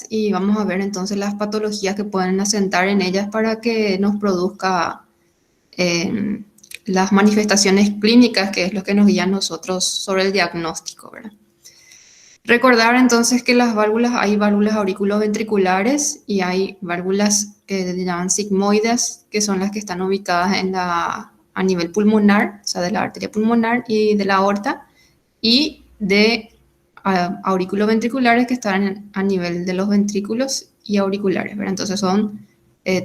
y vamos a ver entonces las patologías que pueden asentar en ellas para que nos produzca eh, las manifestaciones clínicas, que es lo que nos guía a nosotros sobre el diagnóstico, ¿verdad? Recordar entonces que las válvulas, hay válvulas auriculoventriculares y hay válvulas que se llaman sigmoides, que son las que están ubicadas a nivel pulmonar, o sea, de la arteria pulmonar y de la aorta, y de auriculoventriculares que están a nivel de los ventrículos y auriculares, ¿verdad? Entonces son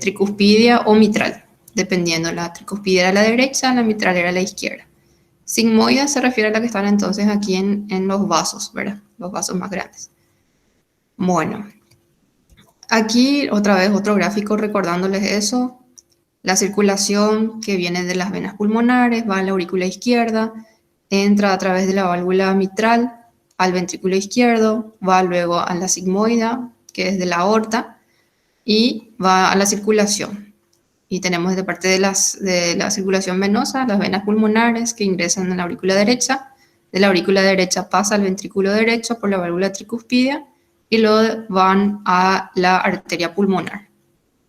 tricuspidia o mitral, dependiendo. La tricuspidia era a la derecha, la mitral era a la izquierda. Sigmoide se refiere a la que están entonces aquí en los vasos, ¿verdad? Los vasos más grandes. Bueno, aquí otra vez otro gráfico recordándoles eso. La circulación que viene de las venas pulmonares va a la aurícula izquierda, entra a través de la válvula mitral al ventrículo izquierdo, va luego a la sigmoida, que es de la aorta, y va a la circulación. Y tenemos de parte de la circulación venosa las venas pulmonares que ingresan a la aurícula derecha. De la aurícula derecha pasa al ventrículo derecho por la válvula tricuspidia y luego van a la arteria pulmonar,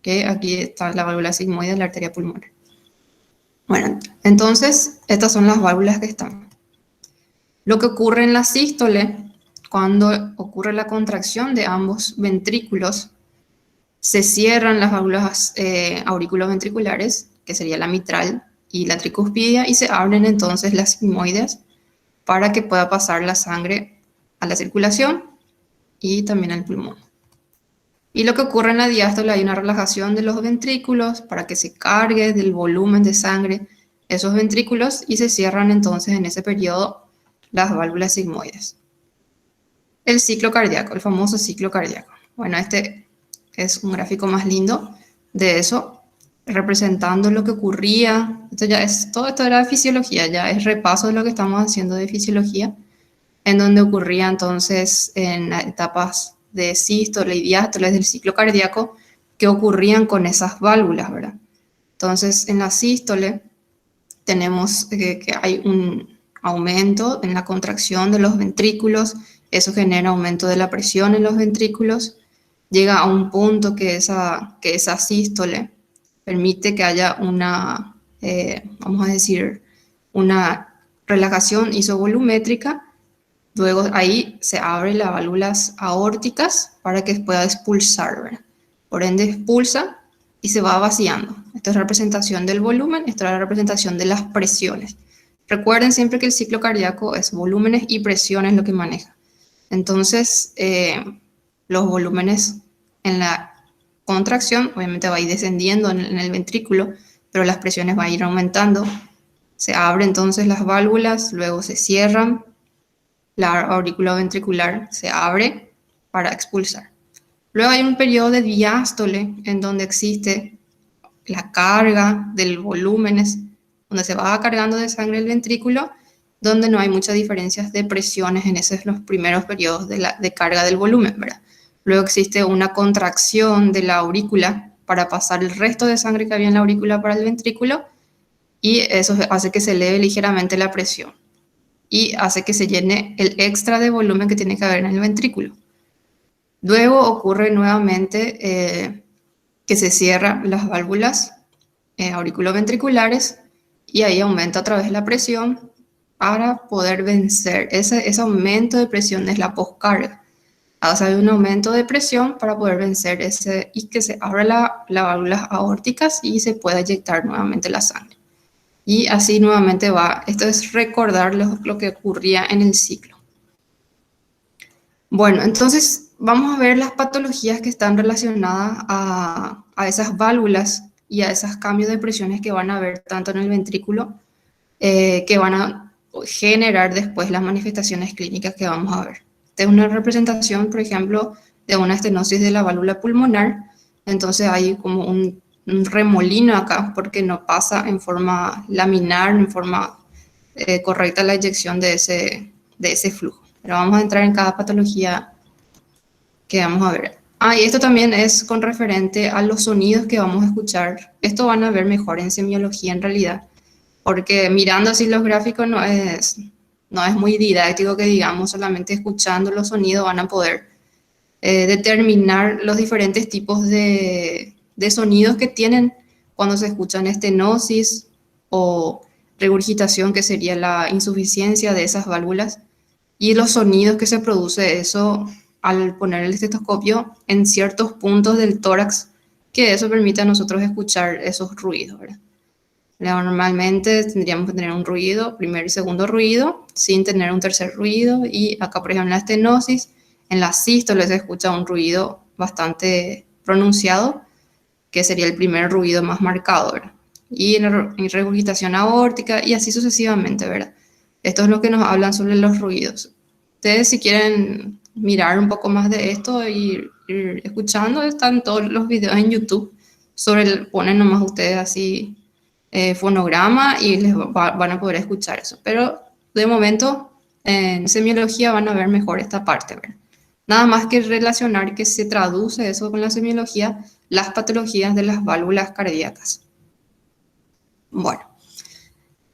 que aquí está la válvula sigmoide, la arteria pulmonar. Bueno, entonces estas son las válvulas que están. Lo que ocurre en la sístole, cuando ocurre la contracción de ambos ventrículos, se cierran las válvulas auriculoventriculares, que sería la mitral y la tricuspidia, y se abren entonces las sigmoides para que pueda pasar la sangre a la circulación y también al pulmón. Y lo que ocurre en la diástole, hay una relajación de los ventrículos para que se cargue del volumen de sangre esos ventrículos y se cierran entonces en ese periodo las válvulas sigmoides. El ciclo cardíaco, el famoso ciclo cardíaco. Bueno, este es un gráfico más lindo de eso, representando lo que ocurría. Todo esto era de fisiología, ya es repaso de lo que estamos haciendo de fisiología, en donde ocurría entonces en etapas de sístole y diástole del ciclo cardíaco que ocurrían con esas válvulas, ¿verdad? Entonces, en la sístole tenemos que hay un aumento en la contracción de los ventrículos, eso genera aumento de la presión en los ventrículos, llega a un punto que esa sístole permite que haya una, vamos a decir, una relajación isovolumétrica. Luego ahí se abren las válvulas aórticas para que pueda expulsar, ¿verdad? Por ende expulsa y se va vaciando. Esto es representación del volumen, esto es la representación de las presiones. Recuerden siempre que el ciclo cardíaco es volúmenes y presiones lo que maneja. Entonces, los volúmenes en la contracción obviamente va a ir descendiendo en el ventrículo, pero las presiones van a ir aumentando. Se abren entonces las válvulas, luego se cierran, la aurícula ventricular se abre para expulsar. Luego hay un periodo de diástole en donde existe la carga del volúmenes, donde se va cargando de sangre el ventrículo, donde no hay muchas diferencias de presiones en esos los primeros periodos de carga del volumen, ¿verdad? Luego existe una contracción de la aurícula para pasar el resto de sangre que había en la aurícula para el ventrículo y eso hace que se eleve ligeramente la presión y hace que se llene el extra de volumen que tiene que haber en el ventrículo. Luego ocurre nuevamente que se cierran las válvulas auriculoventriculares y ahí aumenta otra vez la presión para poder vencer. Ese aumento de presión es la poscarga. Hay un aumento de presión para poder vencer ese y que se abra las válvulas aórticas y se pueda inyectar nuevamente la sangre. Y así nuevamente va. Esto es recordar lo que ocurría en el ciclo. Bueno, entonces vamos a ver las patologías que están relacionadas a esas válvulas y a esos cambios de presiones que van a haber tanto en el ventrículo que van a generar después las manifestaciones clínicas que vamos a ver. Esta es una representación, por ejemplo, de una estenosis de la válvula pulmonar. Entonces hay como un remolino acá porque no pasa en forma laminar, en forma correcta la inyección de ese flujo. Pero vamos a entrar en cada patología que vamos a ver. Y esto también es con referente a los sonidos que vamos a escuchar. Esto van a ver mejor en semiología en realidad, porque mirando así los gráficos no es muy didáctico que digamos, solamente escuchando los sonidos van a poder determinar los diferentes tipos de sonidos que tienen cuando se escuchan estenosis o regurgitación, que sería la insuficiencia de esas válvulas, y los sonidos que se produce eso al poner el estetoscopio en ciertos puntos del tórax, que eso permite a nosotros escuchar esos ruidos, ¿verdad? Normalmente tendríamos que tener un ruido, primer y segundo ruido, sin tener un tercer ruido, y acá, por ejemplo, en la estenosis, en la sístole se escucha un ruido bastante pronunciado, que sería el primer ruido más marcado, ¿verdad? Y en regurgitación aórtica y así sucesivamente, ¿verdad? Esto es lo que nos hablan sobre los ruidos. Ustedes, si quieren mirar un poco más de esto y ir escuchando, están todos los videos en YouTube ponen nomás ustedes así fonograma y van a poder escuchar eso. Pero de momento en semiología van a ver mejor esta parte, ¿verdad? Nada más que relacionar que se traduce eso con la semiología, las patologías de las válvulas cardíacas. Bueno,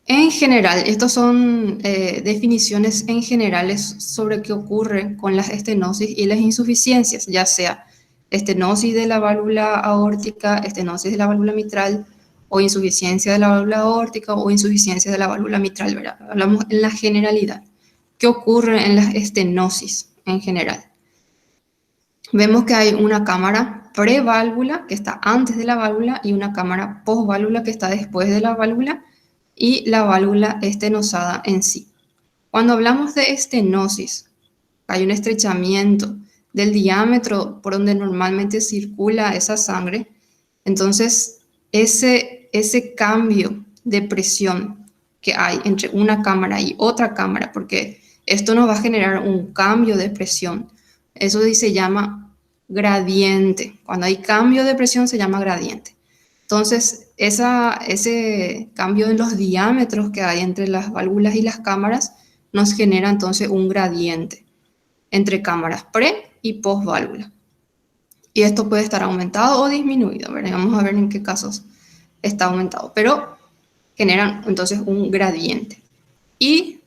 en general, estos son definiciones en generales sobre qué ocurre con las estenosis y las insuficiencias, ya sea estenosis de la válvula aórtica, estenosis de la válvula mitral, o insuficiencia de la válvula aórtica o insuficiencia de la válvula mitral, ¿verdad? Hablamos en la generalidad. ¿Qué ocurre en las estenosis en general? Vemos que hay una cámara preválvula que está antes de la válvula y una cámara posválvula que está después de la válvula y la válvula estenosada en sí. Cuando hablamos de estenosis, hay un estrechamiento del diámetro por donde normalmente circula esa sangre. Entonces, ese cambio de presión que hay entre una cámara y otra cámara, porque esto nos va a generar un cambio de presión, eso se llama gradiente. Cuando hay cambio de presión se llama gradiente. Entonces, ese cambio en los diámetros que hay entre las válvulas y las cámaras nos genera entonces un gradiente entre cámaras pre y post válvula. Y esto puede estar aumentado o disminuido, ¿verdad? Vamos a ver en qué casos está aumentado, pero generan entonces un gradiente. Y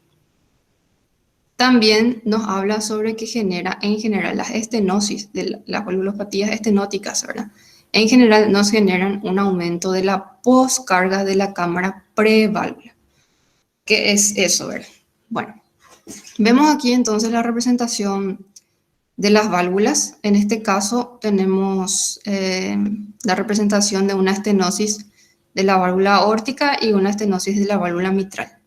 también nos habla sobre que genera en general las estenosis, de las valvulopatías estenóticas, ¿verdad? En general nos generan un aumento de la poscarga de la cámara preválvula. ¿Qué es eso, verdad? Bueno, vemos aquí entonces la representación de las válvulas. En este caso tenemos la representación de una estenosis de la válvula aórtica y una estenosis de la válvula mitral.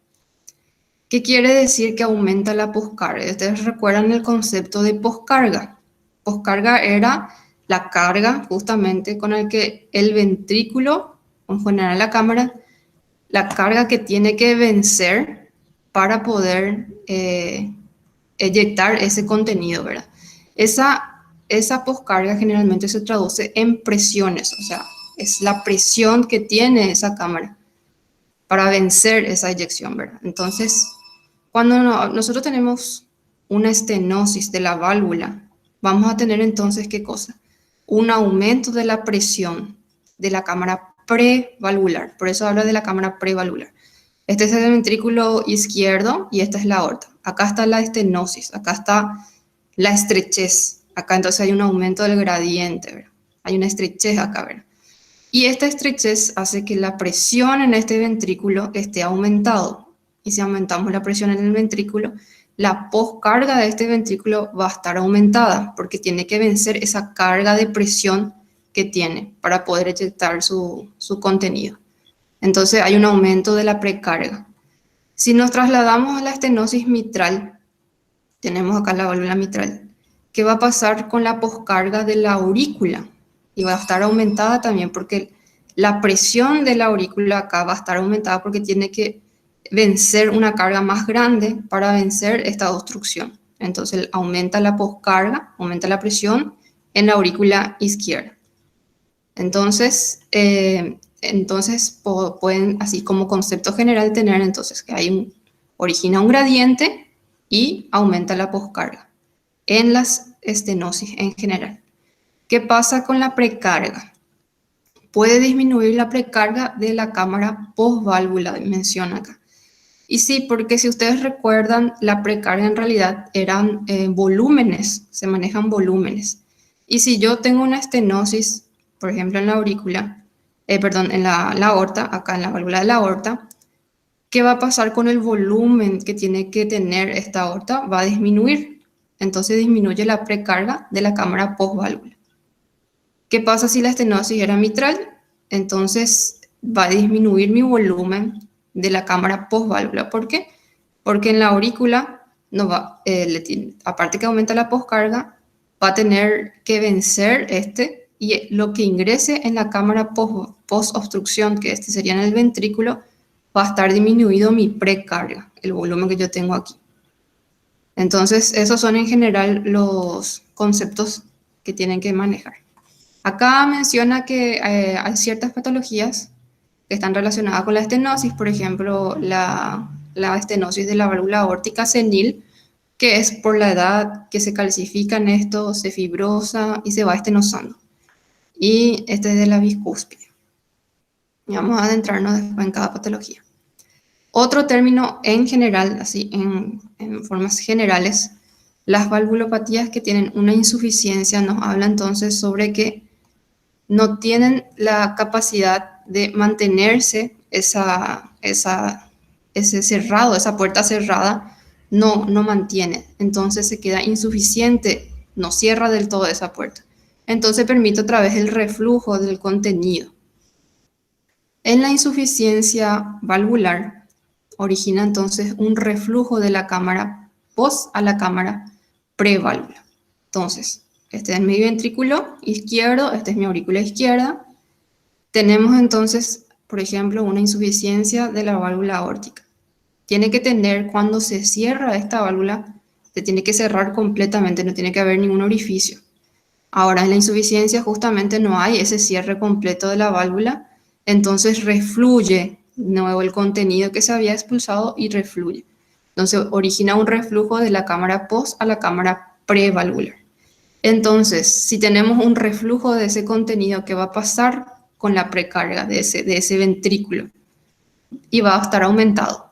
¿Qué quiere decir que aumenta la poscarga? Ustedes recuerdan el concepto de poscarga. Poscarga era la carga justamente con el que el ventrículo, en general la cámara, la carga que tiene que vencer para poder eyectar ese contenido, ¿verdad? Esa poscarga generalmente se traduce en presiones, o sea, es la presión que tiene esa cámara para vencer esa eyección, ¿verdad? Entonces, cuando nosotros tenemos una estenosis de la válvula, vamos a tener entonces, ¿qué cosa? Un aumento de la presión de la cámara prevalvular. Por eso habla de la cámara prevalvular. Este es el ventrículo izquierdo y esta es la aorta. Acá está la estenosis, acá está la estrechez. Acá entonces hay un aumento del gradiente, ¿verdad? Hay una estrechez acá, ¿verdad? Y esta estrechez hace que la presión en este ventrículo esté aumentado. Y si aumentamos la presión en el ventrículo, la poscarga de este ventrículo va a estar aumentada porque tiene que vencer esa carga de presión que tiene para poder eyectar su contenido. Entonces hay un aumento de la precarga. Si nos trasladamos a la estenosis mitral, tenemos acá la válvula mitral, ¿qué va a pasar con la poscarga de la aurícula? Y va a estar aumentada también porque la presión de la aurícula acá va a estar aumentada porque tiene que vencer una carga más grande para vencer esta obstrucción. Entonces aumenta la poscarga, aumenta la presión en la aurícula izquierda. Entonces pueden, así como concepto general, tener entonces que origina un gradiente y aumenta la poscarga en las estenosis en general. ¿Qué pasa con la precarga? Puede disminuir la precarga de la cámara posválvula, menciona acá. Y sí, porque si ustedes recuerdan, la precarga en realidad eran volúmenes, se manejan volúmenes. Y si yo tengo una estenosis, por ejemplo en la aurícula, perdón, en la aorta, acá en la válvula de la aorta, ¿qué va a pasar con el volumen que tiene que tener esta aorta? Va a disminuir. Entonces disminuye la precarga de la cámara postválvula. ¿Qué pasa si la estenosis era mitral? Entonces va a disminuir mi volumen de la cámara postválvula. ¿Por qué? Porque en la aurícula, no va, aparte que aumenta la poscarga, va a tener que vencer y lo que ingrese en la cámara post-obstrucción, que este sería en el ventrículo, va a estar disminuido mi precarga, el volumen que yo tengo aquí. Entonces, esos son en general los conceptos que tienen que manejar. Acá menciona que hay ciertas patologías que están relacionadas con la estenosis, por ejemplo, la estenosis de la válvula aórtica senil, que es por la edad que se calcifican esto, se fibrosa y se va estenosando. Y este es de la biscúspide. Y vamos a adentrarnos después en cada patología. Otro término en general, así en formas generales, las valvulopatías que tienen una insuficiencia nos habla entonces sobre que no tienen la capacidad de mantenerse ese cerrado, esa puerta cerrada, no mantiene. Entonces se queda insuficiente, no cierra del todo esa puerta. Entonces permite otra vez el reflujo del contenido. En la insuficiencia valvular origina entonces un reflujo de la cámara post a la cámara preválvula. Entonces, este es mi ventrículo izquierdo, esta es mi aurícula izquierda. Tenemos entonces, por ejemplo, una insuficiencia de la válvula aórtica. Tiene que tener, cuando se cierra esta válvula, se tiene que cerrar completamente, no tiene que haber ningún orificio. Ahora, en la insuficiencia justamente no hay ese cierre completo de la válvula, entonces refluye de nuevo el contenido que se había expulsado y refluye. Entonces origina un reflujo de la cámara post a la cámara prevalvular. Entonces, si tenemos un reflujo de ese contenido, ¿qué va a pasar con la precarga de ese ventrículo? Y va a estar aumentado.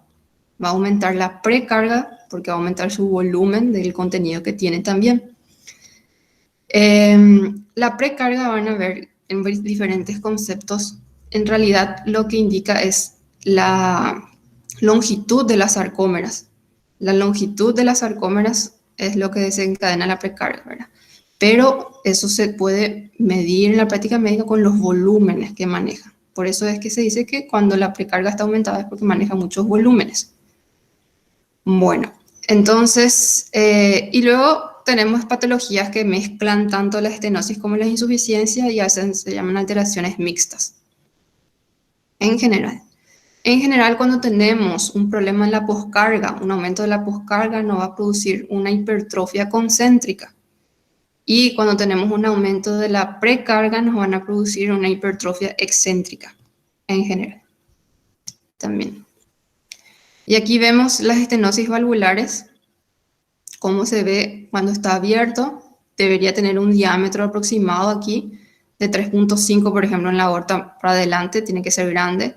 Va a aumentar la precarga porque va a aumentar su volumen del contenido que tiene también. La precarga van a ver en diferentes conceptos. En realidad lo que indica es la longitud de las sarcómeras. La longitud de las sarcómeras es lo que desencadena la precarga, ¿verdad? Pero eso se puede medir en la práctica médica con los volúmenes que maneja. Por eso es que se dice que cuando la precarga está aumentada es porque maneja muchos volúmenes. Bueno, entonces, y luego tenemos patologías que mezclan tanto la estenosis como la insuficiencia y se llaman alteraciones mixtas. En general, cuando tenemos un problema en la poscarga, un aumento de la poscarga nos va a producir una hipertrofia concéntrica. Y cuando tenemos un aumento de la precarga nos van a producir una hipertrofia excéntrica, en general. También. Y aquí vemos las estenosis valvulares. Cómo se ve cuando está abierto, debería tener un diámetro aproximado aquí de 3.5, por ejemplo, en la aorta para adelante, tiene que ser grande.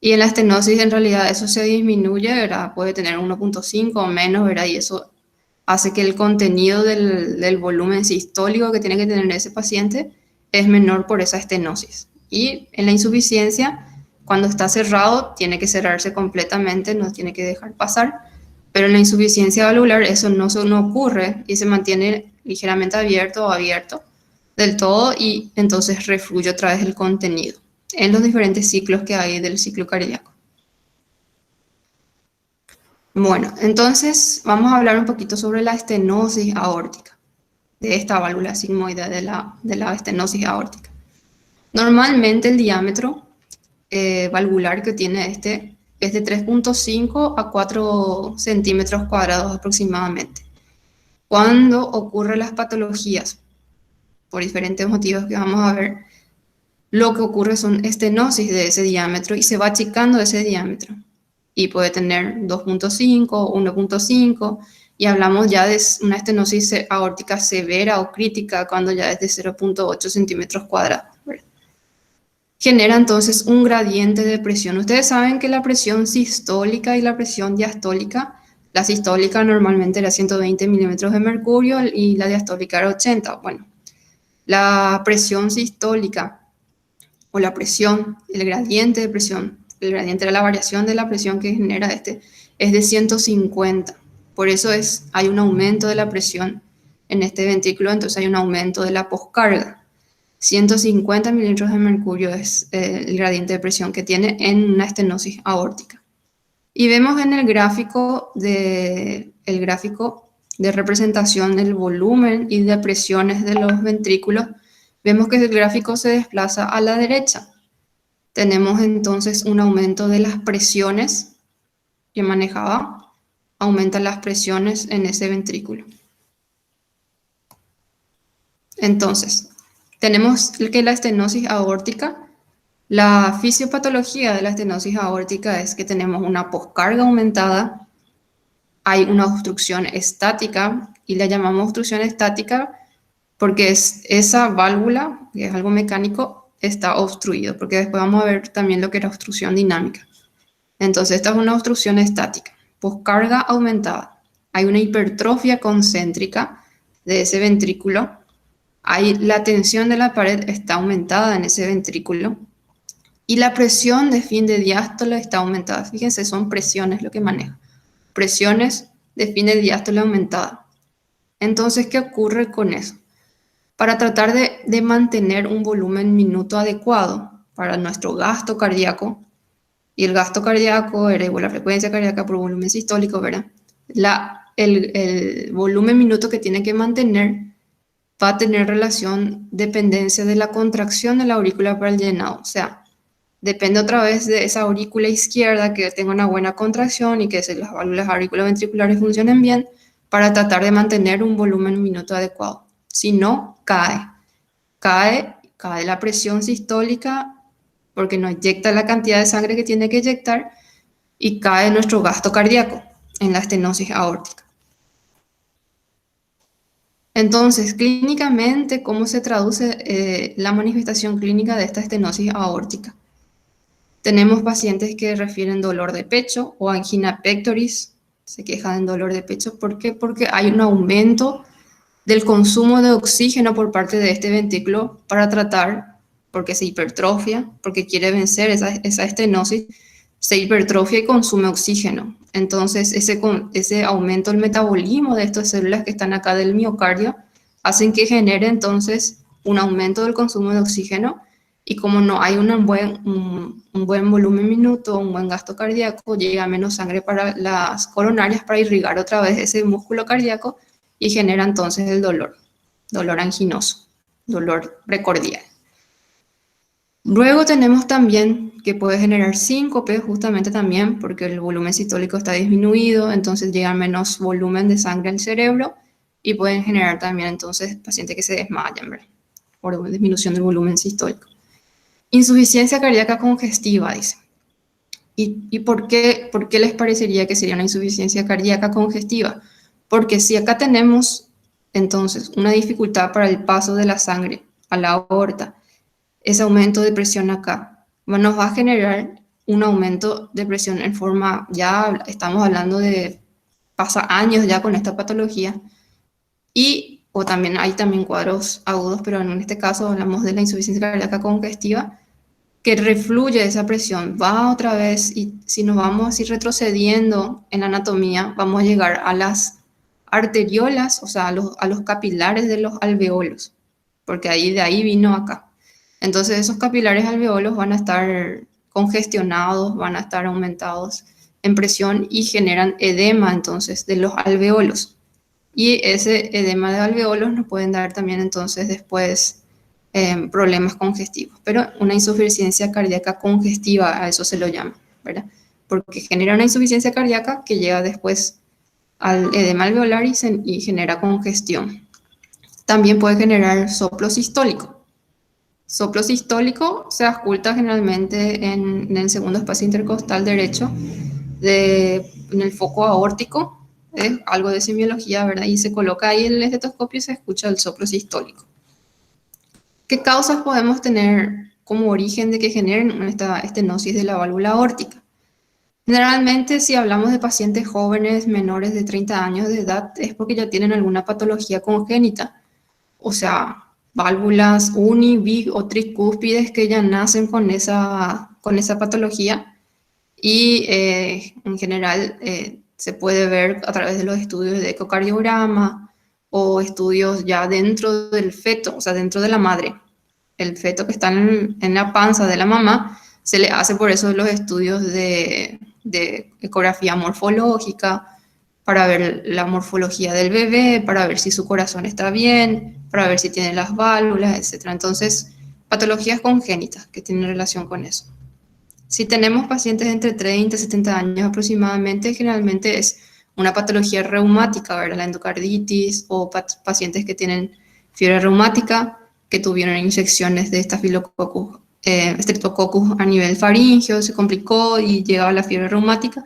Y en la estenosis, en realidad, eso se disminuye, ¿verdad? Puede tener 1.5 o menos, ¿verdad? Y eso hace que el contenido del volumen sistólico que tiene que tener ese paciente es menor por esa estenosis. Y en la insuficiencia, cuando está cerrado, tiene que cerrarse completamente, no tiene que dejar pasar. Pero en la insuficiencia valvular eso no ocurre y se mantiene ligeramente abierto o abierto del todo y entonces refluye otra vez el contenido en los diferentes ciclos que hay del ciclo cardíaco. Bueno, entonces vamos a hablar un poquito sobre la estenosis aórtica, de esta válvula sigmoidea de la estenosis aórtica. Normalmente el diámetro valvular que tiene este es de 3.5 a 4 centímetros cuadrados aproximadamente. Cuando ocurren las patologías, por diferentes motivos que vamos a ver, lo que ocurre son estenosis de ese diámetro y se va achicando ese diámetro. Y puede tener 2.5, 1.5, y hablamos ya de una estenosis aórtica severa o crítica cuando ya es de 0.8 centímetros cuadrados. genera entonces un gradiente de presión. Ustedes saben que la presión sistólica y la presión diastólica, la sistólica normalmente era 120 milímetros de mercurio y la diastólica era 80. Bueno, la presión sistólica o la presión, el gradiente de presión, el gradiente era la variación de la presión que genera es de 150. Por eso hay un aumento de la presión en este ventrículo, entonces hay un aumento de la poscarga. 150 mililitros de mercurio es el gradiente de presión que tiene en una estenosis aórtica. Y vemos en el gráfico de representación del volumen y de presiones de los ventrículos, vemos que el gráfico se desplaza a la derecha. Tenemos entonces un aumento de las presiones que manejaba, aumentan las presiones en ese ventrículo. Entonces, tenemos que la estenosis aórtica, la fisiopatología de la estenosis aórtica es que tenemos una poscarga aumentada, hay una obstrucción estática, y la llamamos obstrucción estática porque esa válvula, que es algo mecánico, está obstruido, porque después vamos a ver también lo que era obstrucción dinámica. Entonces, esta es una obstrucción estática, poscarga aumentada. Hay una hipertrofia concéntrica de ese ventrículo, la tensión de la pared está aumentada en ese ventrículo y la presión de fin de diástole está aumentada. Fíjense, son presiones lo que maneja. Presiones de fin de diástole aumentada. Entonces, ¿qué ocurre con eso? Para tratar de mantener un volumen minuto adecuado para nuestro gasto cardíaco, y el gasto cardíaco era igual a la frecuencia cardíaca por volumen sistólico, ¿verdad? El volumen minuto que tiene que mantener va a tener dependencia de la contracción de la aurícula para el llenado. O sea, depende otra vez de esa aurícula izquierda que tenga una buena contracción y que las válvulas auriculoventriculares funcionen bien para tratar de mantener un volumen minuto adecuado. Si no, cae la presión sistólica porque no inyecta la cantidad de sangre que tiene que inyectar y cae nuestro gasto cardíaco en la estenosis aórtica. Entonces, clínicamente, ¿cómo se traduce la manifestación clínica de esta estenosis aórtica? Tenemos pacientes que refieren dolor de pecho o angina pectoris, se quejan de dolor de pecho. ¿Por qué? Porque hay un aumento del consumo de oxígeno por parte de este ventrículo para tratar, porque se hipertrofia, porque quiere vencer esa estenosis, se hipertrofia y consume oxígeno. Entonces, ese aumento del metabolismo de estas células que están acá del miocardio hacen que genere entonces un aumento del consumo de oxígeno y como no hay un buen volumen minuto, un buen gasto cardíaco, llega menos sangre para las coronarias para irrigar otra vez ese músculo cardíaco y genera entonces el dolor anginoso, dolor precordial. Luego tenemos también que puede generar síncope justamente también porque el volumen sistólico está disminuido, entonces llega menos volumen de sangre al cerebro y pueden generar también entonces pacientes que se desmayan, ¿verdad? Por disminución del volumen sistólico. Insuficiencia cardíaca congestiva, dice. ¿Y por qué les parecería que sería una insuficiencia cardíaca congestiva? Porque si acá tenemos entonces una dificultad para el paso de la sangre a la aorta, ese aumento de presión acá nos va a generar un aumento de presión en forma, ya estamos hablando de, pasa años ya con esta patología, o también hay también cuadros agudos, pero en este caso hablamos de la insuficiencia cardíaca congestiva, que refluye esa presión, va otra vez, y si nos vamos así retrocediendo en la anatomía, vamos a llegar a las arteriolas, o sea, a los capilares de los alveolos, porque de ahí vino acá. Entonces esos capilares alveolos van a estar congestionados, van a estar aumentados en presión y generan edema entonces de los alveolos. Y ese edema de alveolos nos pueden dar también entonces después problemas congestivos. Pero una insuficiencia cardíaca congestiva, a eso se lo llama, ¿verdad? Porque genera una insuficiencia cardíaca que llega después al edema alveolar y genera congestión. También puede generar soplo sistólico. Soplo sistólico se ausculta generalmente en el segundo espacio intercostal derecho, en el foco aórtico, es algo de semiología, ¿verdad? Y se coloca ahí el estetoscopio y se escucha el soplo sistólico. ¿Qué causas podemos tener como origen de que generen esta estenosis de la válvula aórtica. Generalmente, si hablamos de pacientes jóvenes menores de 30 años de edad, es porque ya tienen alguna patología congénita, o sea, válvulas uni, bi o tricúspides que ya nacen con esa patología y en general se puede ver a través de los estudios de ecocardiograma o estudios ya dentro del feto, o sea, dentro de la madre. El feto que está en la panza de la mamá, se le hace por eso los estudios de ecografía morfológica para ver la morfología del bebé, para ver si su corazón está bien, para ver si tiene las válvulas, etc. Entonces, patologías congénitas que tienen relación con eso. Si tenemos pacientes entre 30 y 70 años aproximadamente, generalmente es una patología reumática, ¿verdad? La endocarditis o pacientes que tienen fiebre reumática, que tuvieron infecciones de Staphylococcus Streptococcus a nivel faríngeo, se complicó y llegaba la fiebre reumática.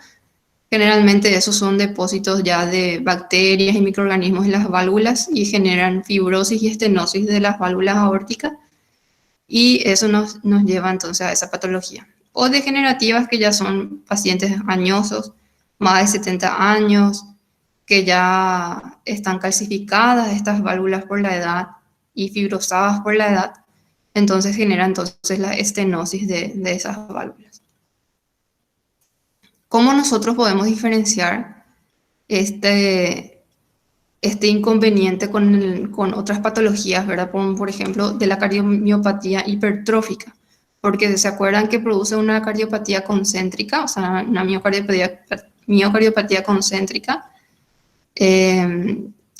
Generalmente esos son depósitos ya de bacterias y microorganismos en las válvulas y generan fibrosis y estenosis de las válvulas aórticas y eso nos lleva entonces a esa patología. O degenerativas que ya son pacientes añosos, más de 70 años, que ya están calcificadas estas válvulas por la edad y fibrosadas por la edad, entonces genera entonces la estenosis de esas válvulas. ¿Cómo nosotros podemos diferenciar este inconveniente con otras patologías, ¿verdad? Por ejemplo, de la cardiomiopatía hipertrófica? Porque se acuerdan que produce una cardiopatía concéntrica, o sea, una miocardiopatía concéntrica,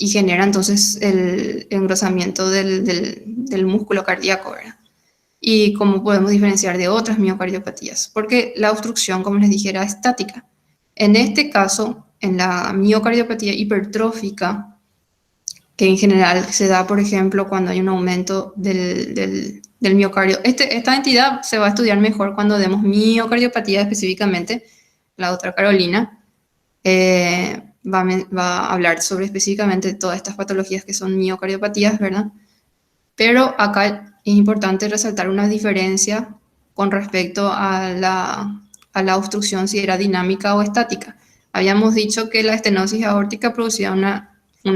y genera entonces el engrosamiento del músculo cardíaco, ¿verdad? Y cómo podemos diferenciar de otras miocardiopatías, porque la obstrucción, como les dije, era estática. En este caso, en la miocardiopatía hipertrófica, que en general se da, por ejemplo, cuando hay un aumento del miocardio. Esta entidad se va a estudiar mejor cuando demos miocardiopatía específicamente. La otra Carolina va a hablar sobre específicamente todas estas patologías que son miocardiopatías, ¿verdad? Pero acá es importante resaltar una diferencia con respecto a la obstrucción, si era dinámica o estática. Habíamos dicho que la estenosis aórtica producía una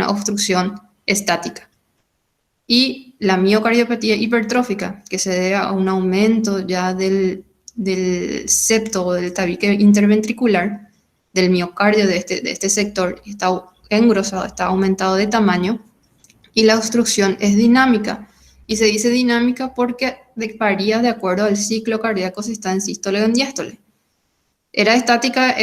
obstrucción estática. Y la miocardiopatía hipertrófica, que se debe a un aumento ya del septo o del tabique interventricular, del miocardio de este sector, está engrosado, está aumentado de tamaño, y la obstrucción es dinámica. Y se dice dinámica porque varía de acuerdo al ciclo cardíaco si está en sístole o en diástole. Era estática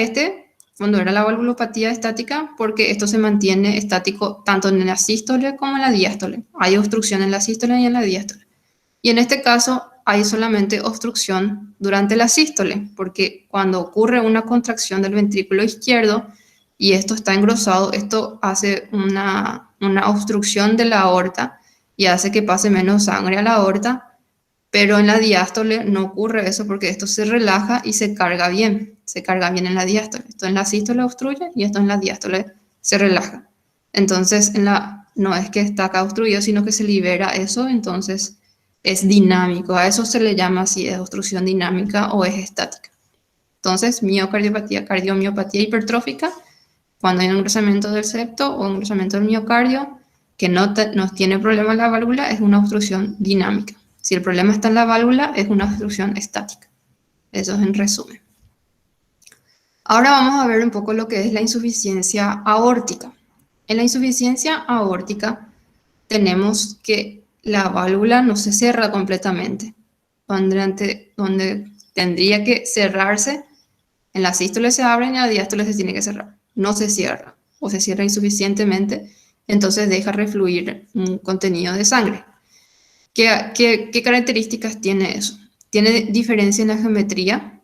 cuando era la valvulopatía estática, porque esto se mantiene estático tanto en la sístole como en la diástole. Hay obstrucción en la sístole y en la diástole. Y en este caso hay solamente obstrucción durante la sístole, porque cuando ocurre una contracción del ventrículo izquierdo y esto está engrosado, esto hace una obstrucción de la aorta y hace que pase menos sangre a la aorta, pero en la diástole no ocurre eso porque esto se relaja y se carga bien en la diástole. Esto en la sístole obstruye y esto en la diástole se relaja. Entonces, no es que está acá obstruido, sino que se libera eso, entonces es dinámico. A eso se le llama si es obstrucción dinámica o es estática. Entonces, miocardiopatía, cardiomiopatía hipertrófica, cuando hay un engrosamiento del septo o un engrosamiento del miocardio, que no tiene problema en la válvula, es una obstrucción dinámica. Si el problema está en la válvula, es una obstrucción estática. Eso es en resumen. Ahora vamos a ver un poco lo que es la insuficiencia aórtica. En la insuficiencia aórtica tenemos que la válvula no se cierra completamente. Donde tendría que cerrarse, en la sístole se abre y en la diástole se tiene que cerrar. No se cierra o se cierra insuficientemente, entonces deja refluir un contenido de sangre. ¿Qué características tiene eso? Tiene diferencia en la geometría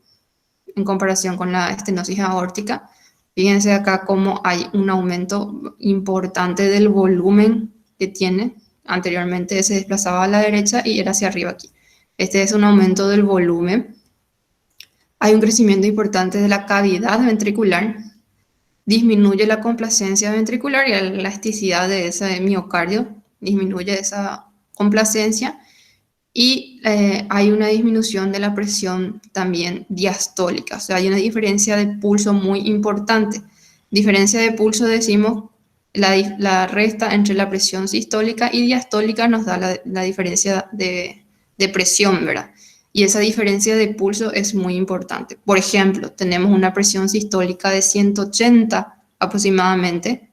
en comparación con la estenosis aórtica. Fíjense acá cómo hay un aumento importante del volumen que tiene. Anteriormente se desplazaba a la derecha y era hacia arriba aquí. Este es un aumento del volumen. Hay un crecimiento importante de la cavidad ventricular. Disminuye la complacencia ventricular y la elasticidad de ese miocardio. Disminuye esa complacencia Y hay una disminución de la presión también diastólica, o sea, hay una diferencia de pulso muy importante. Diferencia de pulso decimos la resta entre la presión sistólica y diastólica nos da la diferencia de presión, ¿verdad? Y esa diferencia de pulso es muy importante. Por ejemplo, tenemos una presión sistólica de 180 aproximadamente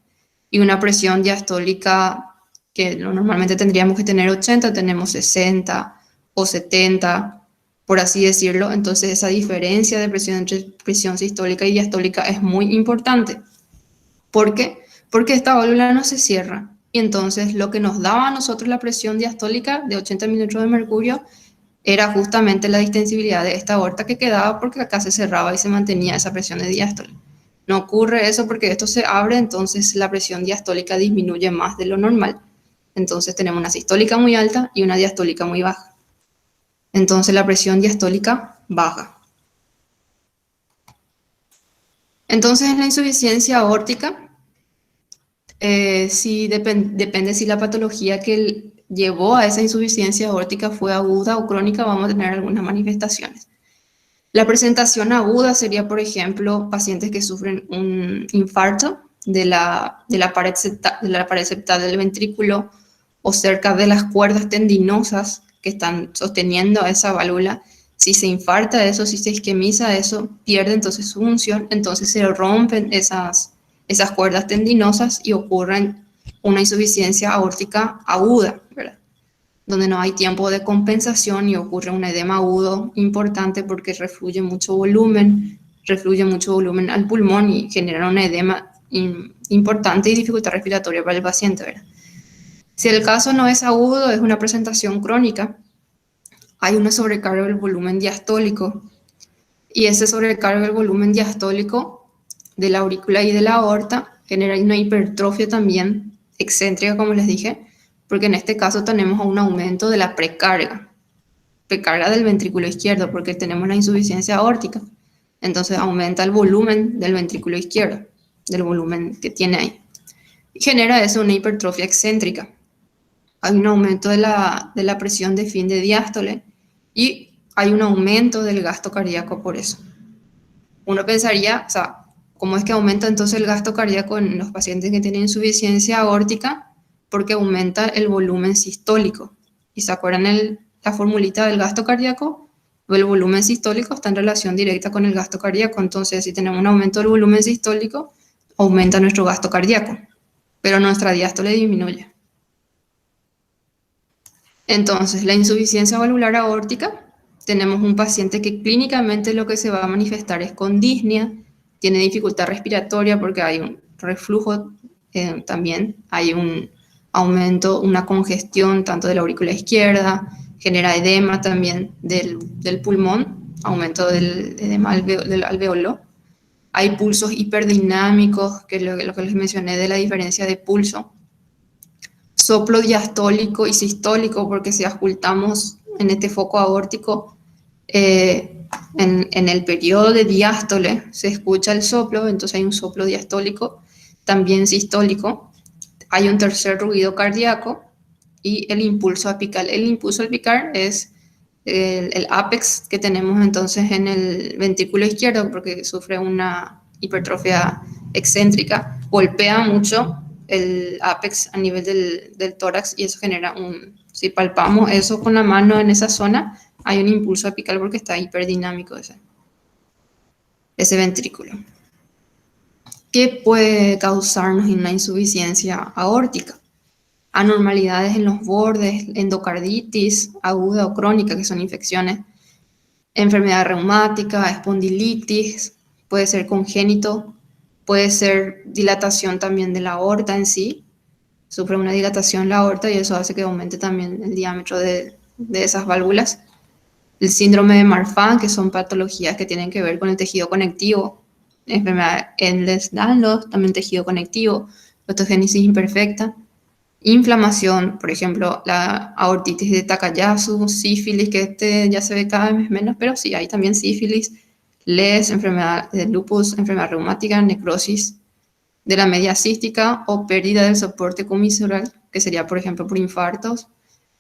y una presión diastólica que normalmente tendríamos que tener 80, tenemos 60 o 70, por así decirlo. Entonces esa diferencia de presión entre presión sistólica y diastólica es muy importante. ¿Por qué? Porque esta válvula no se cierra. Y entonces lo que nos daba a nosotros la presión diastólica de 80 milímetros de mercurio era justamente la distensibilidad de esta aorta que quedaba porque acá se cerraba y se mantenía esa presión de diástole. No ocurre eso porque esto se abre, entonces la presión diastólica disminuye más de lo normal. Entonces tenemos una sistólica muy alta y una diastólica muy baja. Entonces la presión diastólica baja. Entonces en la insuficiencia aórtica, depende si la patología que llevó a esa insuficiencia aórtica fue aguda o crónica, vamos a tener algunas manifestaciones. La presentación aguda sería, por ejemplo, pacientes que sufren un infarto de la pared septal del ventrículo o cerca de las cuerdas tendinosas que están sosteniendo a esa válvula. Si se infarta eso, si se isquemiza eso, pierde entonces su función, entonces se rompen esas cuerdas tendinosas y ocurre una insuficiencia aórtica aguda, ¿verdad? Donde no hay tiempo de compensación y ocurre un edema agudo importante porque refluye mucho volumen al pulmón y genera un edema importante y dificultad respiratoria para el paciente, ¿verdad? Si el caso no es agudo, es una presentación crónica, hay una sobrecarga del volumen diastólico y ese sobrecarga del volumen diastólico de la aurícula y de la aorta genera una hipertrofia también excéntrica, como les dije, porque en este caso tenemos un aumento de la precarga del ventrículo izquierdo, porque tenemos la insuficiencia aórtica. Entonces aumenta el volumen del ventrículo izquierdo, del volumen que tiene ahí. Y genera eso una hipertrofia excéntrica. Hay un aumento de la presión de fin de diástole y hay un aumento del gasto cardíaco por eso. Uno pensaría, o sea, ¿cómo es que aumenta entonces el gasto cardíaco en los pacientes que tienen insuficiencia aórtica? Porque aumenta el volumen sistólico. ¿Y se acuerdan la formulita del gasto cardíaco? El volumen sistólico está en relación directa con el gasto cardíaco. Entonces, si tenemos un aumento del volumen sistólico, aumenta nuestro gasto cardíaco, pero nuestra diástole disminuye. Entonces, la insuficiencia valvular aórtica, tenemos un paciente que clínicamente lo que se va a manifestar es con disnea, tiene dificultad respiratoria porque hay un reflujo, también hay un aumento, una congestión tanto de la aurícula izquierda, genera edema también del pulmón, aumento del edema del alveolo. Hay pulsos hiperdinâmicos, que es lo que les mencioné de la diferencia de pulso. Soplo diastólico y sistólico, porque si auscultamos en este foco aórtico, en el periodo de diástole se escucha el soplo, entonces hay un soplo diastólico, también sistólico. Hay un tercer ruido cardíaco y el impulso apical. El impulso apical es el apex que tenemos entonces en el ventrículo izquierdo, porque sufre una hipertrofia excéntrica, golpea mucho el apex a nivel del tórax y eso genera si palpamos eso con la mano en esa zona, hay un impulso apical porque está hiperdinámico ese ventrículo. ¿Qué puede causarnos una insuficiencia aórtica? Anormalidades en los bordes, endocarditis aguda o crónica, que son infecciones, enfermedad reumática, espondilitis, puede ser congénito, puede ser dilatación también de la aorta en sí, sufre una dilatación la aorta y eso hace que aumente también el diámetro de esas válvulas. El síndrome de Marfan, que son patologías que tienen que ver con el tejido conectivo, enfermedad Ehlers-Danlos, también tejido conectivo, osteogénesis imperfecta, inflamación, por ejemplo, la aortitis de Takayasu, sífilis, que ya se ve cada vez menos, pero sí, hay también sífilis, LES, enfermedad de lupus, enfermedad reumática, necrosis de la media cística o pérdida del soporte comisural, que sería, por ejemplo, por infartos,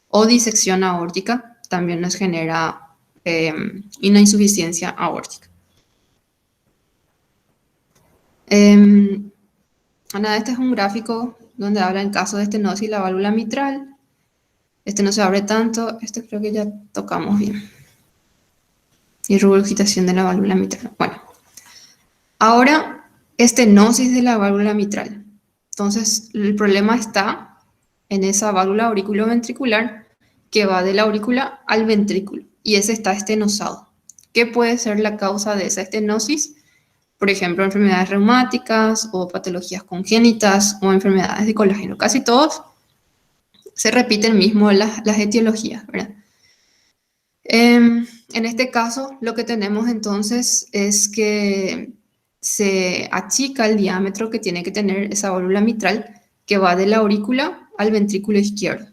o disección aórtica, también nos genera una insuficiencia aórtica. Nada, este es un gráfico donde habla en caso de estenosis la válvula mitral. Este no se abre tanto, este creo que ya tocamos bien. Y regurgitación de la válvula mitral. Bueno, ahora estenosis de la válvula mitral. Entonces, el problema está en esa válvula auriculoventricular que va de la aurícula al ventrículo y ese está estenosado. ¿Qué puede ser la causa de esa estenosis? Por ejemplo, enfermedades reumáticas o patologías congénitas o enfermedades de colágeno. Casi todos se repiten mismo las etiologías, ¿verdad? En este caso, lo que tenemos entonces es que se achica el diámetro que tiene que tener esa válvula mitral que va de la aurícula al ventrículo izquierdo.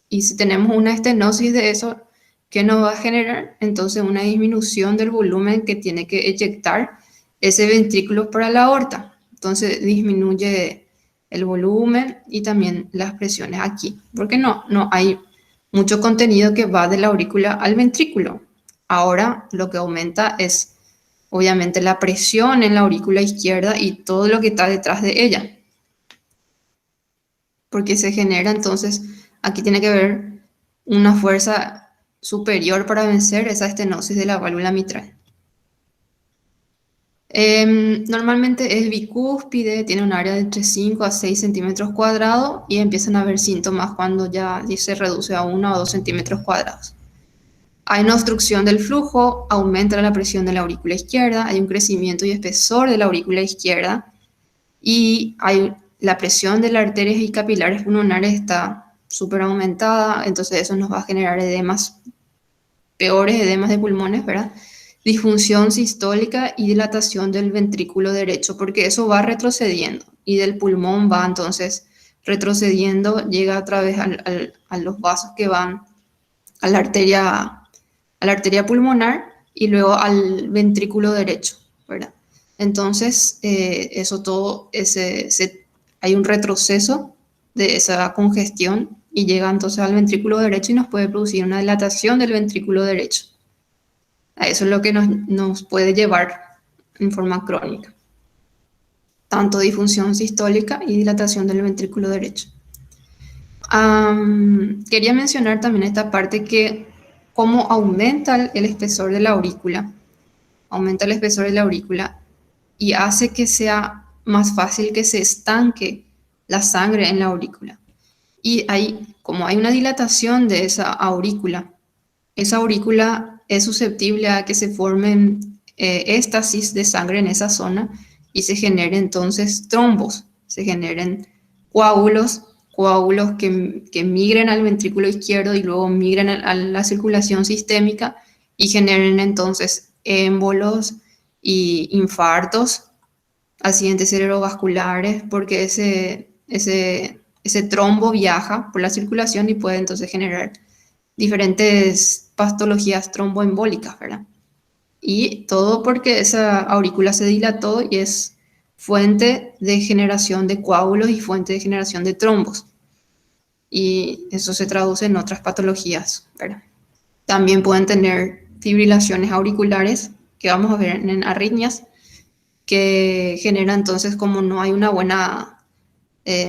Y si tenemos una estenosis de eso, ¿qué nos va a generar? Entonces una disminución del volumen que tiene que eyectar ese ventrículo para la aorta. Entonces disminuye el volumen y también las presiones aquí, porque no hay mucho contenido que va de la aurícula al ventrículo. Ahora lo que aumenta es obviamente la presión en la aurícula izquierda y todo lo que está detrás de ella. Porque se genera entonces, aquí tiene que haber una fuerza superior para vencer esa estenosis de la válvula mitral. Normalmente es bicúspide, tiene un área de entre 5 a 6 centímetros cuadrados y empiezan a haber síntomas cuando ya se reduce a 1 o 2 centímetros cuadrados. Hay una obstrucción del flujo, aumenta la presión de la aurícula izquierda, hay un crecimiento y espesor de la aurícula izquierda y hay la presión de las arterias y capilares pulmonares está súper aumentada, entonces eso nos va a generar edemas, peores edemas de pulmones, ¿verdad? Disfunción sistólica y dilatación del ventrículo derecho, porque eso va retrocediendo y del pulmón va entonces retrocediendo, llega a través a los vasos que van a la arteria pulmonar y luego al ventrículo derecho, ¿verdad? Entonces, eso todo, hay un retroceso de esa congestión y llega entonces al ventrículo derecho y nos puede producir una dilatación del ventrículo derecho. A eso es lo que nos puede llevar en forma crónica. Tanto disfunción sistólica y dilatación del ventrículo derecho. Quería mencionar también esta parte que cómo aumenta el espesor de la aurícula, aumenta el espesor de la aurícula y hace que sea más fácil que se estanque la sangre en la aurícula. Y como hay una dilatación de esa aurícula es susceptible a que se formen éstasis de sangre en esa zona y se generen entonces trombos, se generen coágulos que migren al ventrículo izquierdo y luego migren a la circulación sistémica y generen entonces émbolos y infartos, accidentes cerebrovasculares, porque ese trombo viaja por la circulación y puede entonces generar diferentes patologías tromboembólicas, ¿verdad? Y todo porque esa aurícula se dilató y es fuente de generación de coágulos y fuente de generación de trombos. Y eso se traduce en otras patologías, ¿verdad? También pueden tener fibrilaciones auriculares, que vamos a ver en arritmias, que genera entonces como no hay una buena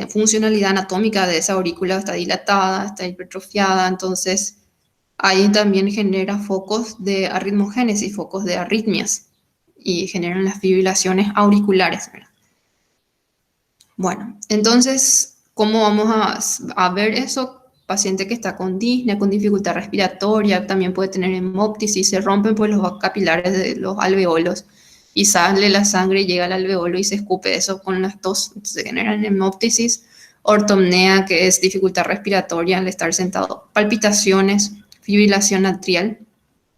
funcionalidad anatómica de esa aurícula, está dilatada, está hipertrofiada, entonces ahí también genera focos de arritmogénesis, focos de arritmias y generan las fibrilaciones auriculares, ¿verdad? Bueno, entonces, ¿cómo vamos a ver eso? Paciente que está con disnea, con dificultad respiratoria, también puede tener hemoptisis, se rompen pues los capilares de los alveolos y sale la sangre, llega al alveolo y se escupe eso con las tos, entonces se generan hemoptisis, ortopnea, que es dificultad respiratoria al estar sentado, palpitaciones, fibrilación atrial,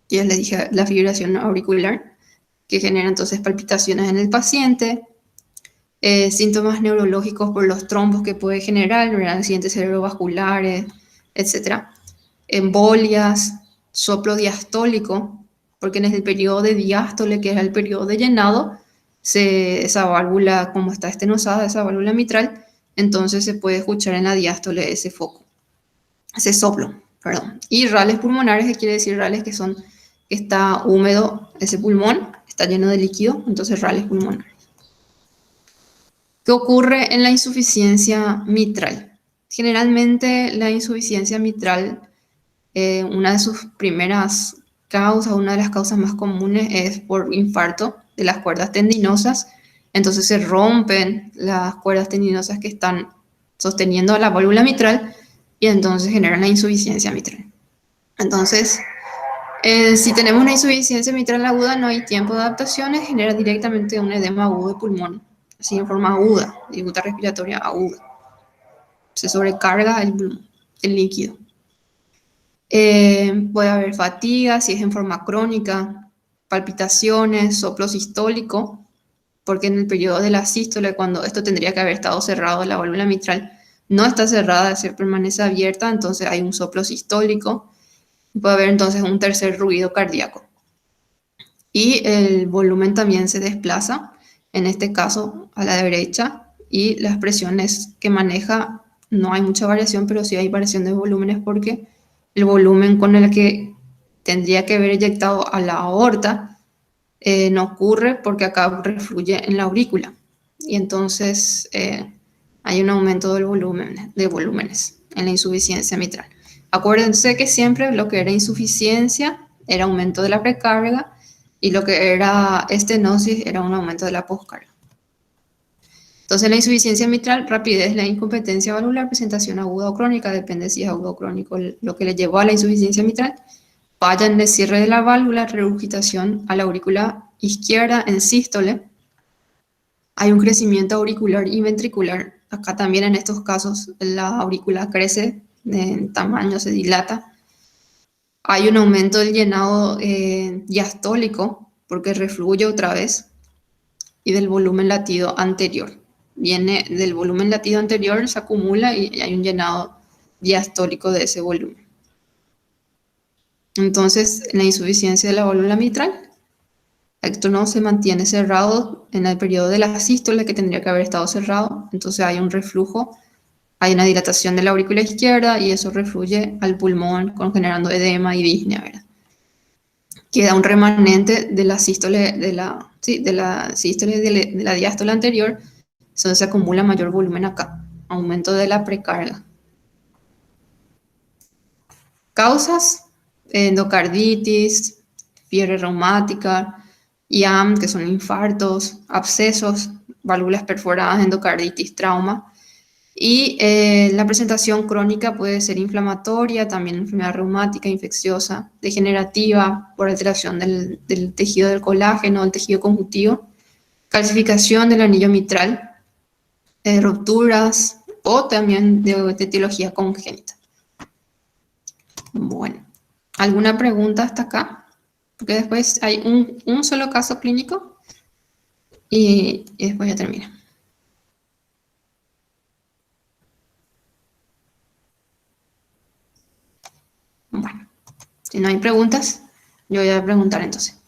ya les dije la fibrilación auricular, que genera entonces palpitaciones en el paciente, síntomas neurológicos por los trombos que puede generar, accidentes cerebrovasculares, etc. Embolias, soplo diastólico, porque en el periodo de diástole, que es el periodo de llenado, esa válvula, como está estenosada, esa válvula mitral, entonces se puede escuchar en la diástole ese foco, ese soplo, perdón. Y rales pulmonares, que quiere decir rales que son, que está húmedo ese pulmón, está lleno de líquido, entonces rales pulmonares. ¿Qué ocurre en la insuficiencia mitral? Generalmente la insuficiencia mitral, una de sus primeras causas, una de las causas más comunes es por infarto de las cuerdas tendinosas. Entonces se rompen las cuerdas tendinosas que están sosteniendo a la válvula mitral y entonces generan la insuficiencia mitral. Entonces, si tenemos una insuficiencia mitral aguda, no hay tiempo de adaptaciones, genera directamente un edema agudo de pulmón, así en forma aguda, dificultad respiratoria aguda. Se sobrecarga el pulmón, el líquido. Puede haber fatiga, si es en forma crónica, palpitaciones, soplo sistólico, porque en el periodo de la sístole, cuando esto tendría que haber estado cerrado, la válvula mitral no está cerrada, se permanece abierta, entonces hay un soplo sistólico. Puede haber entonces un tercer ruido cardíaco. Y el volumen también se desplaza, en este caso a la derecha, y las presiones que maneja, no hay mucha variación, pero sí hay variación de volúmenes porque el volumen con el que tendría que haber eyectado a la aorta no ocurre porque acá refluye en la aurícula. Y entonces hay un aumento del volumen, de volúmenes en la insuficiencia mitral. Acuérdense que siempre lo que era insuficiencia era aumento de la precarga y lo que era estenosis era un aumento de la poscarga. Entonces la insuficiencia mitral, rapidez, la incompetencia valvular, presentación aguda o crónica, depende si es agudo o crónico lo que le llevó a la insuficiencia mitral. Falla en el cierre de la válvula, regurgitación a la aurícula izquierda en sístole. Hay un crecimiento auricular y ventricular. Acá también en estos casos la aurícula crece en tamaño, se dilata. Hay un aumento del llenado diastólico porque refluye otra vez y del volumen latido anterior. Viene del volumen latido anterior, se acumula y hay un llenado diastólico de ese volumen. Entonces, en la insuficiencia de la válvula mitral, esto no se mantiene cerrado en el periodo de la sístole que tendría que haber estado cerrado, entonces hay un reflujo, hay una dilatación de la aurícula izquierda y eso refluye al pulmón generando edema y disnea, ¿verdad? Queda un remanente de la sístole, de la diástole anterior, entonces se acumula mayor volumen acá, aumento de la precarga. Causas: endocarditis, fiebre reumática, IAM, que son infartos, abscesos, válvulas perforadas, endocarditis, trauma. Y la presentación crónica puede ser inflamatoria, también enfermedad reumática, infecciosa, degenerativa, por alteración del tejido del colágeno, del tejido conjuntivo, calcificación del anillo mitral, rupturas o también de etiología congénita. Bueno, ¿alguna pregunta hasta acá? Porque después hay un solo caso clínico y después ya termina. Bueno, si no hay preguntas, yo voy a preguntar entonces.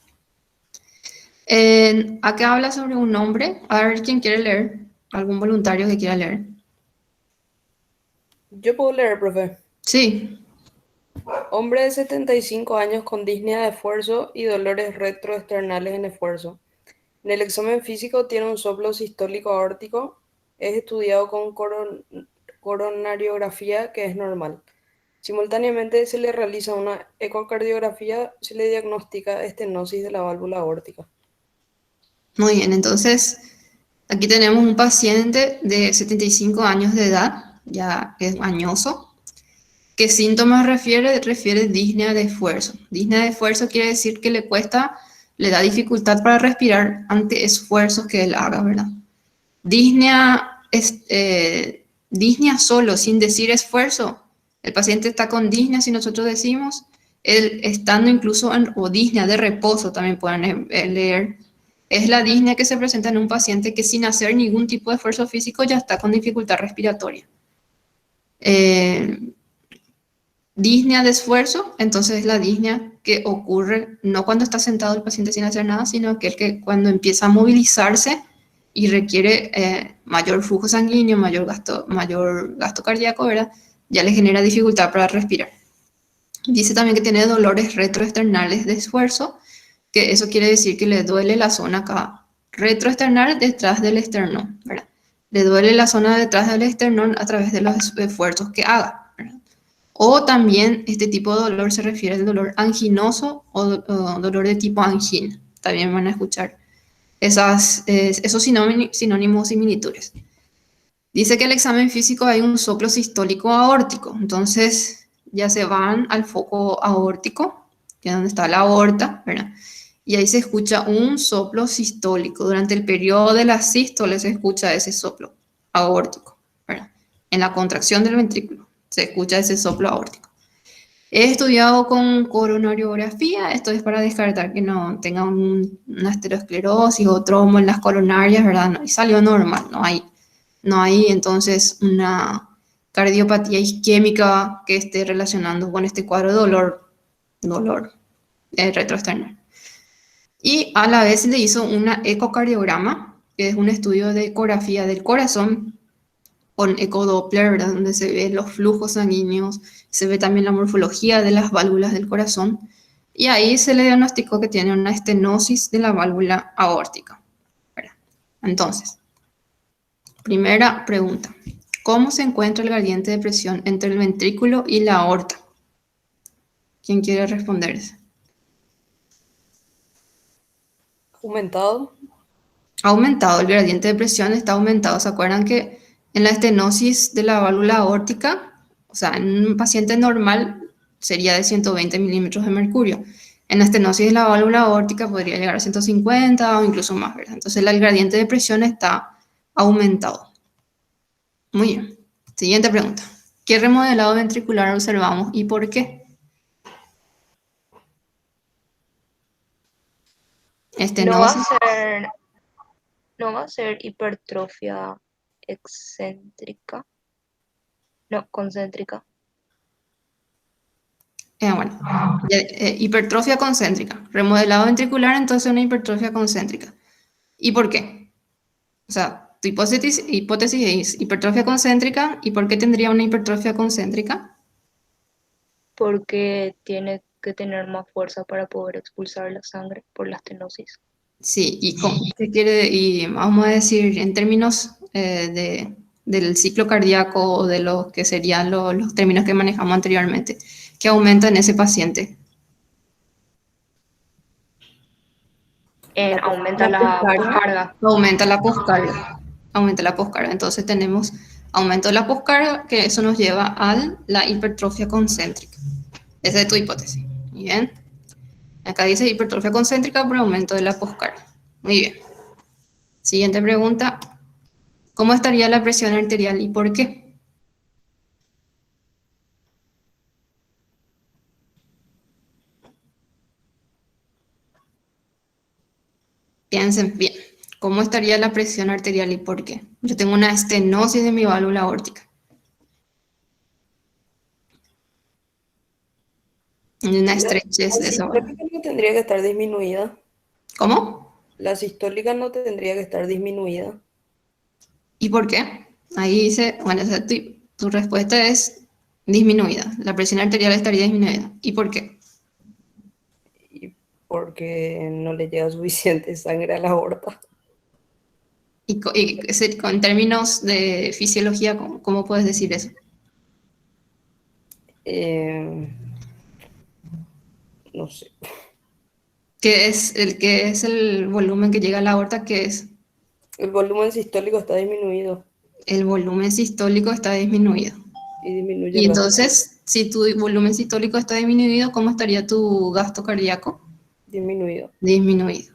Acá habla sobre un nombre. A ver, ¿quién quiere leer? ¿Algún voluntario que quiera leer? Yo puedo leer, profe. Sí. Hombre de 75 años con disnea de esfuerzo y dolores retroesternales en esfuerzo. En el examen físico tiene un soplo sistólico aórtico. Es estudiado con coronariografía, que es normal. Simultáneamente se le realiza una ecocardiografía, se le diagnostica estenosis de la válvula aórtica. Muy bien, entonces aquí tenemos un paciente de 75 años de edad, ya es añoso. ¿Qué síntomas refiere? Refiere disnea de esfuerzo. Disnea de esfuerzo quiere decir que le cuesta, le da dificultad para respirar ante esfuerzos que él haga, ¿verdad? Disnea solo, sin decir esfuerzo. El paciente está con disnea, si nosotros decimos, él estando incluso o disnea de reposo, también pueden leer. Es la disnea que se presenta en un paciente que sin hacer ningún tipo de esfuerzo físico ya está con dificultad respiratoria. Disnea de esfuerzo, entonces es la disnea que ocurre no cuando está sentado el paciente sin hacer nada, sino que cuando empieza a movilizarse y requiere mayor flujo sanguíneo, mayor gasto cardíaco, ¿verdad? Ya le genera dificultad para respirar. Dice también que tiene dolores retroesternales de esfuerzo, que eso quiere decir que le duele la zona acá retroesternal detrás del esternón, ¿verdad? Le duele la zona detrás del esternón a través de los esfuerzos que haga, ¿verdad? O también este tipo de dolor se refiere al dolor anginoso o dolor de tipo angina. También van a escuchar esos sinónimos similitudes. Dice que el examen físico hay un soplo sistólico aórtico, entonces ya se van al foco aórtico, que es donde está la aorta, ¿verdad? Y ahí se escucha un soplo sistólico. Durante el periodo de la sístole se escucha ese soplo aórtico, ¿verdad? En la contracción del ventrículo se escucha ese soplo aórtico. He estudiado con coronariografía, esto es para descartar que no tenga una esteroesclerosis o trombo en las coronarias, ¿verdad? No, y salió normal, no hay entonces una cardiopatía isquémica que esté relacionando con este cuadro de dolor retroesternal. Y a la vez le hizo una ecocardiograma, que es un estudio de ecografía del corazón con ecodoppler, ¿verdad? Donde se ven los flujos sanguíneos, se ve también la morfología de las válvulas del corazón. Y ahí se le diagnosticó que tiene una estenosis de la válvula aórtica, ¿verdad? Entonces, primera pregunta. ¿Cómo se encuentra el gradiente de presión entre el ventrículo y la aorta? ¿Quién quiere responder eso? Aumentado. Ha aumentado, el gradiente de presión está aumentado. ¿Se acuerdan que en la estenosis de la válvula aórtica, o sea, en un paciente normal sería de 120 milímetros de mercurio? En la estenosis de la válvula aórtica podría llegar a 150 o incluso más, ¿verdad? Entonces el gradiente de presión está aumentado. Muy bien. Siguiente pregunta. ¿Qué remodelado ventricular observamos y por qué? No va a Estenosis. ser, no va a ser hipertrofia excéntrica, no, concéntrica. Bueno, hipertrofia concéntrica. Remodelado ventricular, entonces una hipertrofia concéntrica. ¿Y por qué? O sea, tu hipótesis es hipertrofia concéntrica. ¿Y por qué tendría una hipertrofia concéntrica? Porque tiene que tener más fuerza para poder expulsar la sangre por la estenosis. Sí, ¿qué quiere? Y vamos a decir, en términos del ciclo cardíaco o de lo que serían los términos que manejamos anteriormente, ¿qué aumenta en ese paciente? Aumenta la poscarga. Aumenta la poscarga. Aumenta la poscarga. Entonces tenemos aumento de la poscarga, que eso nos lleva a la hipertrofia concéntrica. Esa es tu hipótesis. Muy bien. Acá dice hipertrofia concéntrica por aumento de la poscarga. Muy bien. Siguiente pregunta. ¿Cómo estaría la presión arterial y por qué? Piensen bien. ¿Cómo estaría la presión arterial y por qué? Yo tengo una estenosis de mi válvula aórtica. Una estrechez de esa válvula. La sistólica no tendría que estar disminuida. ¿Cómo? La sistólica no tendría que estar disminuida. ¿Y por qué? Ahí dice, bueno, o sea, tu respuesta es disminuida. La presión arterial estaría disminuida. ¿Y por qué? Y porque no le llega suficiente sangre a la aorta. En términos de fisiología, ¿cómo puedes decir eso? No sé. ¿Qué es el volumen que llega a la aorta? ¿Qué es? El volumen sistólico está disminuido El volumen sistólico está disminuido. y disminuye Y el gasto. entonces, si tu volumen sistólico está disminuido, ¿cómo estaría tu gasto cardíaco? Disminuido. Disminuido.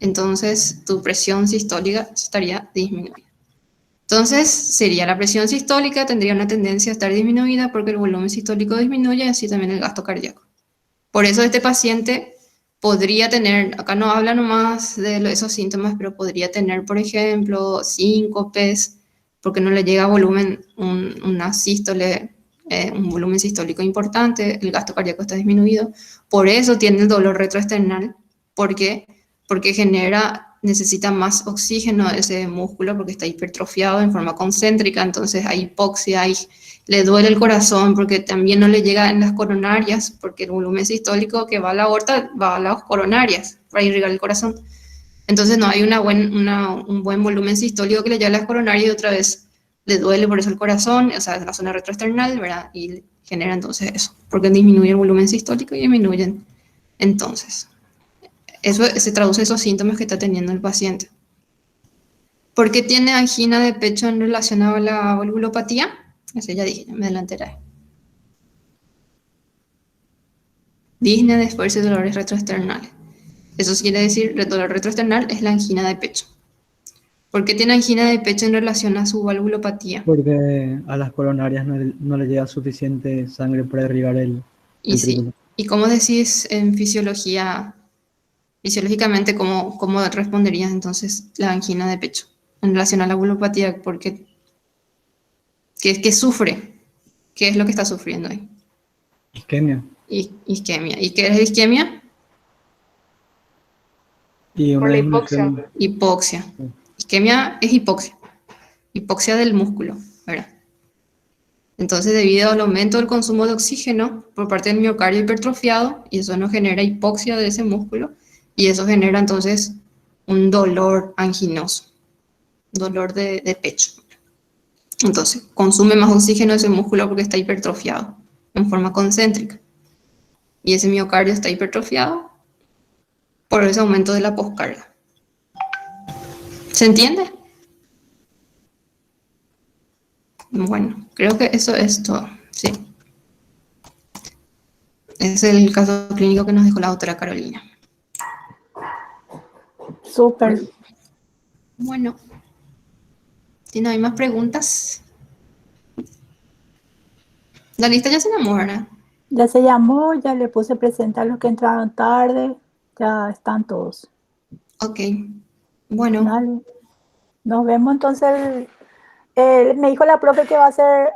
Entonces, tu presión sistólica estaría disminuida. Entonces, sería la presión sistólica, tendría una tendencia a estar disminuida porque el volumen sistólico disminuye y así también el gasto cardíaco. Por eso este paciente podría tener, acá no habla nomás de esos síntomas, pero podría tener, por ejemplo, síncopes, porque no le llega volumen, una sístole, un volumen sistólico importante, el gasto cardíaco está disminuido. Por eso tiene el dolor retroesternal, porque necesita más oxígeno ese músculo porque está hipertrofiado en forma concéntrica, entonces hay hipoxia, hay le duele el corazón porque también no le llega en las coronarias, porque el volumen sistólico que va a la aorta va a las coronarias para irrigar el corazón. Entonces no hay un buen volumen sistólico que le llegue a las coronarias y otra vez le duele por eso el corazón, o sea, la zona retroesternal, ¿verdad? Y genera entonces eso, porque disminuye el volumen sistólico y disminuyen. Entonces, eso se traduce esos síntomas que está teniendo el paciente. ¿Por qué tiene angina de pecho en relación a la valvulopatía? Eso ya dije, ya me adelanté. Disnea de esfuerzo y dolores retroesternales. Eso quiere decir, el dolor retroesternal es la angina de pecho. ¿Por qué tiene angina de pecho en relación a su valvulopatía? Porque a las coronarias no le llega suficiente sangre para irrigar Y el sí. trigémino. ¿Y cómo decís en fisiología, fisiológicamente, cómo responderías entonces la angina de pecho en relación a la valvulopatía? Porque, ¿qué sufre? ¿Qué es lo que está sufriendo ahí? Isquemia. Isquemia. ¿Y qué es isquemia? Y Por una la disminución. hipoxia. Hipoxia. Isquemia es hipoxia. Hipoxia del músculo, ¿verdad? Entonces, debido al aumento del consumo de oxígeno por parte del miocardio hipertrofiado, y eso nos genera hipoxia de ese músculo, y eso genera entonces un dolor anginoso, dolor de pecho. Entonces, consume más oxígeno ese músculo porque está hipertrofiado en forma concéntrica. Y ese miocardio está hipertrofiado por ese aumento de la poscarga. ¿Se entiende? Bueno, creo que eso es todo. Sí. Es el caso clínico que nos dejó la doctora Carolina. Súper. Bueno, si no hay más preguntas. La lista ya se llamó, ¿verdad? Ya se llamó, ya le puse presente a los que entraron tarde. Ya están todos. Ok. Bueno, Dale. Nos vemos entonces. Me dijo la profe que va a ser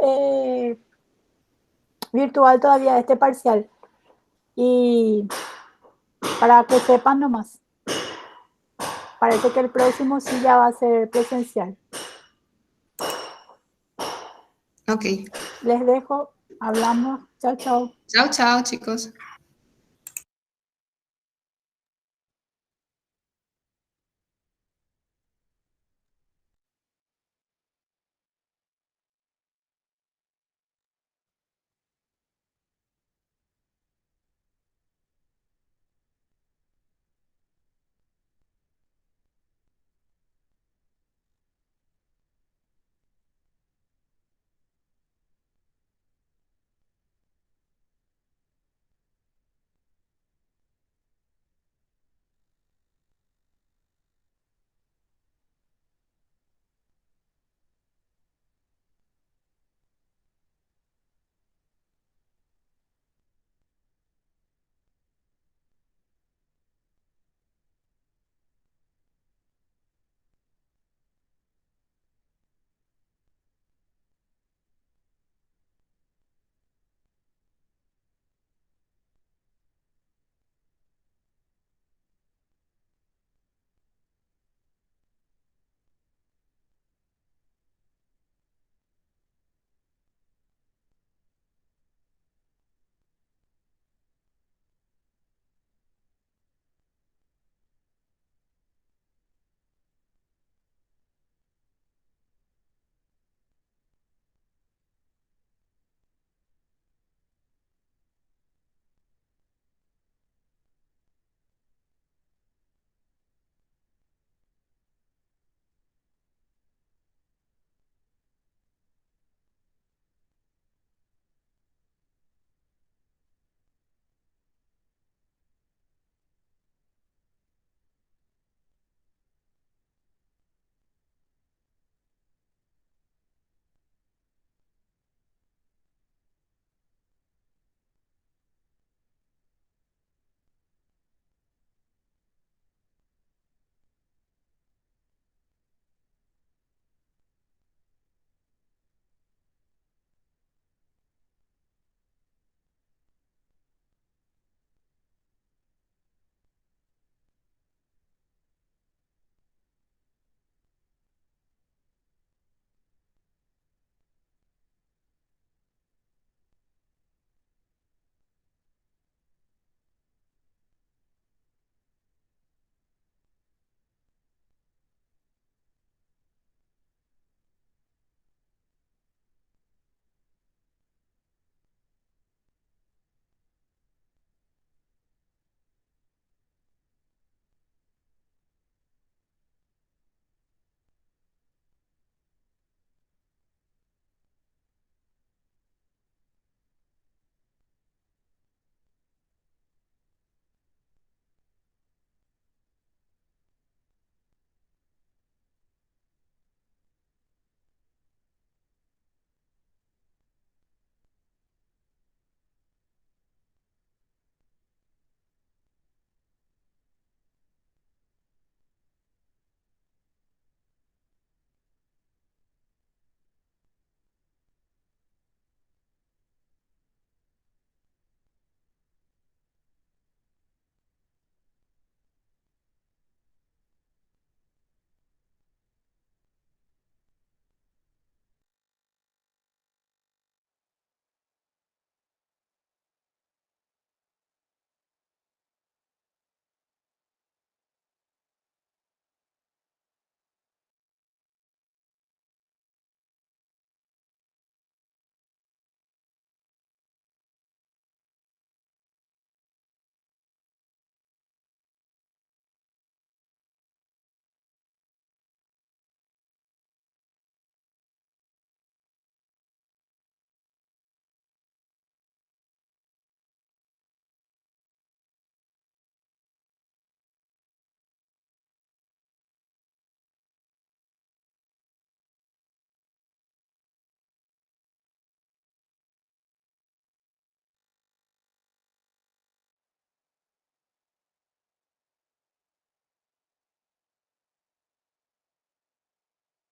virtual todavía este parcial. Y para que sepan nomás. Parece que el próximo sí ya va a ser presencial. ok. Les dejo. Hablamos. Chao, chao. Chao, chao, chicos.